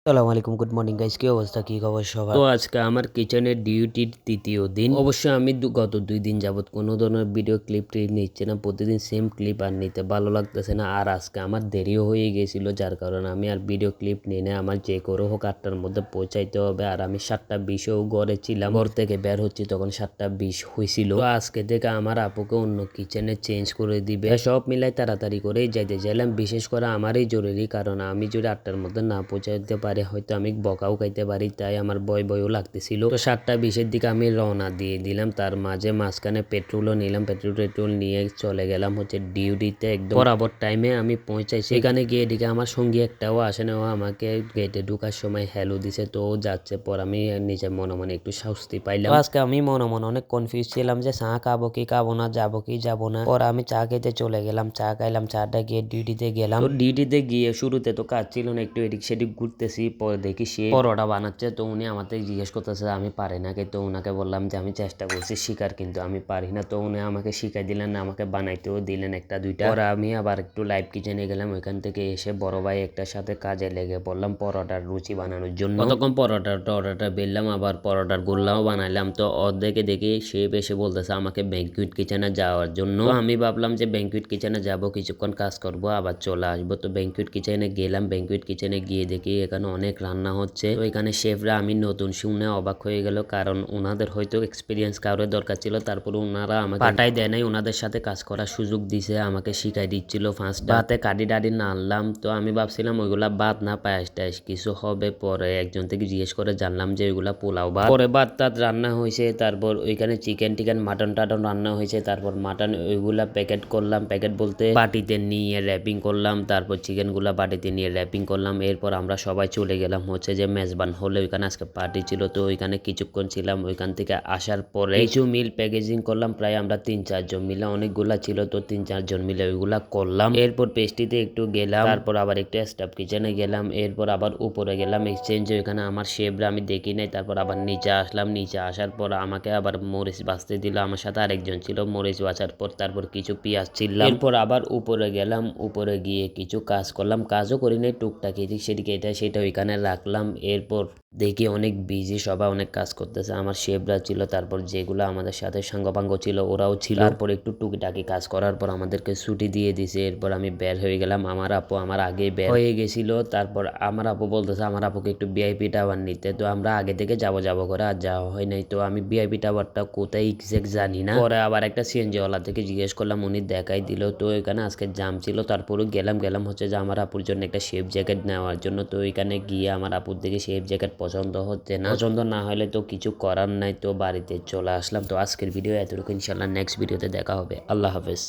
আসসালামু আলাইকুম, good morning guys. কি অবস্থা, কি খবর সবার? তো আজকে আমার কিচেনের ডিউটির তৃতীয় দিন। অবশ্যই আমি গত 2 দিন যাবত কোনো ধরনের ভিডিও ক্লিপ নিচ্ছি না। প্রতিদিন সেম ক্লিপ আর নিতে ভালো লাগতেছে না। আর আজকে আমার দেরিও হয়ে গেছিল, যার কারণে আমি আর ভিডিও ক্লিপ নিয়ে নেই। আমার যে করে হোক 8টার মধ্যে পৌঁছাইতে হবে। আর আমি 7টা 20এও ঘরে ছিলাম, ঘর থেকে বের হচ্ছি তখন 7টা 20 হয়েছিল। তো আজকে থেকে আমার আপুকে অন্য কিচেনে চেঞ্জ করে দিবে। সব মিলাই তাড়াতাড়ি করেই যাইতে চাইলাম। বিশেষ করে আমারই জরুরি, কারণ আমি যদি 8টার মধ্যে না পৌঁছাইতে পারি হয়তো আমি বকাও খাইতে পারি, তাই আমার ভয়ও লাগতেছিল। তো 7টা 20-এর দিকে আমি রওনা দিয়ে দিলাম। তার মাঝখানে পেট্রোলও নিলাম। পেট্রোল নিয়ে চলে গেলাম হচ্ছে ডিউটিতে। একদম বরাবর টাইমে আমি পৌঁছাইছি। এখানে গিয়ে এদিকে আমার সঙ্গী একটাও আসে না, ও আমাকে গেটে ঢুকার সময় হ্যালো দিছে। তো ও যাচ্ছে, পর আমি নিজের মনে মনে একটু স্বস্তি পাইলাম। আজকে আমি মনে মনে অনেক কনফিউজ ছিলাম যে চা খাবো কি খাবো না, যাবো কি যাবো না। পর আমি চা খেতে চলে গেলাম, চা খাইলাম, চাটা গিয়ে ডিউটিতে গেলাম। তো ডিউটিতে গিয়ে শুরুতে তো কাজ ছিল না, একটু এদিক সেদিক ঘুরতেছি। পরে দেখি সে পরোটা বানাচ্ছে। তো উনি আমাকে জিজ্ঞেস করতেছে আমি পারি নাকি। তো উনাকে বললাম যে আমি চেষ্টা করছি শিকার, কিন্তু আমি পারি না। তো উনি আমাকে শিখাই দিলেন, আমাকে বানাইতেও দিলেন 1টা 2টা। পরে আমি আবার একটু লাইভ কিচেনে গেলাম। ওইখান থেকে এসে বড় ভাই একটার সাথে কাজে লেগে পড়লাম পরোটার রুচি বানানোর জন্য। কতক্ষণ পরোটা বেললাম, আবার পরোটার গোল্লাও বানাইলাম। তো অর্ধেকে দেখি সে এসে বলতেছে আমাকে ব্যাংকুয়েট কিচেনে যাওয়ার জন্য। তো আমি ভাবলাম যে ব্যাংকুয়েট কিচেনে যাব, কিছুক্ষণ কাজ করব, আবার চলে আসবো। তো ব্যাংকুয়েট কিচেনে গেলাম। ব্যাংকুয়েট কিচেনে গিয়ে দেখি এখানে অনেক রান্না হচ্ছে। তো এখানে শেফরা আমি নতুন শুনে অবাক হয়ে গেল, কারণ ওনাদের হয়তো এক্সপিরিয়েন্স কারোর দরকার ছিল। তারপরে ওনারা আমাকে পাঠাই দেয় নাই, ওনাদের সাথে কাজ করার সুযোগ দিছে, আমাকে শিখাই দিচ্ছিল। ফার্স্ট হাতে কাডি ডাডি না আনলাম। তো আমি ভাবছিলাম ওইগুলা ভাত না পায়েস টায়েস কিছু হবে। পরে একজন থেকে জিজ্ঞেস করে জানলাম যে ওইগুলা পোলাও ভাত। পরে ভাত টাত রান্না হয়েছে। তারপর ওইখানে চিকেন টিকেন মাটন টাটন রান্না হয়েছে। তারপর মাটন ওইগুলা প্যাকেট করলাম। প্যাকেট বলতে বাটিতে নিয়ে র্যাপিং করলাম। তারপর চিকেন গুলা বাটিতে নিয়ে র্যাপিং করলাম। এরপর আমরা সবাই চলে গেলাম হচ্ছে যে মেজবান হলে। ওইখানে আজকে পার্টি ছিল, তো ওইখানে কিছুক্ষণ ছিলাম। ওইখান থেকে আসার পরে কিছু মিল প্যাকেজিং করলাম। প্রায় আমরা 3-4 জন মিলে, অনেকগুলা ছিল তো 3-4 জন মিলে ওইগুলা করলাম। এরপর পেস্ট্রিতে একটু গেলাম, তারপর আবার একটু স্টাফ কিচেনে গেলাম। এরপর আবার উপরে গেলাম এক্সচেঞ্জ। ওইখানে আমার শেফরা আমি দেখি নাই। তারপর আবার নিচে আসলাম। নিচে আসার পর আমাকে আবার মরিচ বাছতে দিল। আমার সাথে আরেকজন ছিল। মরিচ বাছার পর তারপর কিছু পেঁয়াজ ছিললাম। এরপর আবার উপরে গেলাম। উপরে গিয়ে কিছু কাজ করলাম, কাজও করি নাই, টুকটাক এদিক সেদিকে এটা সেটা ওইখানে রাখলাম। এরপর দেখি অনেক বিজি, সবাই অনেক কাজ করতেছে। আমার শেফরা ছিল, তারপর যেগুলো আমাদের সাথে সাঙ্গপাঙ্গ ছিল ওরাও ছিল। তারপর একটু টুকিটাকি কাজ করার পর আমাদেরকে ছুটি দিয়ে দিছে। এরপর আমি বের হয়ে গেলাম। আমার আপু আমার আগে বের হয়ে গেছিল। তারপর আমার আপু বলতেছে আমার আপুকে একটু ভিআইপি টাওয়ার নিতে। তো আমরা আগে থেকে যাব করে আর যাওয়া হয় নাই। তো আমি ভিআইপি টাওয়ারটা কোথায় এক্সাক্ট জানি না। পরে আবার একটা সিএনজি ওয়ালা থেকে জিজ্ঞেস করলাম, উনি দেখাই দিল। তো এখানে আজকে জাম ছিল। তারপরে গেলাম হচ্ছে যে আমার আপুর জন্য একটা শেফ জ্যাকেট নেওয়ার জন্য। তো ওইখানে গিয়ে আমার আপুর দিকে শেফ জ্যাকেট পছন্দ হচ্ছে না। পছন্দ না হলে তো কিছু করার নাই, তো বাড়িতে চলে আসলাম। তো আজকের ভিডিও এতটুকু, ইনশাল্লাহ নেক্সট ভিডিওতে দেখা হবে। আল্লাহ হাফেজ।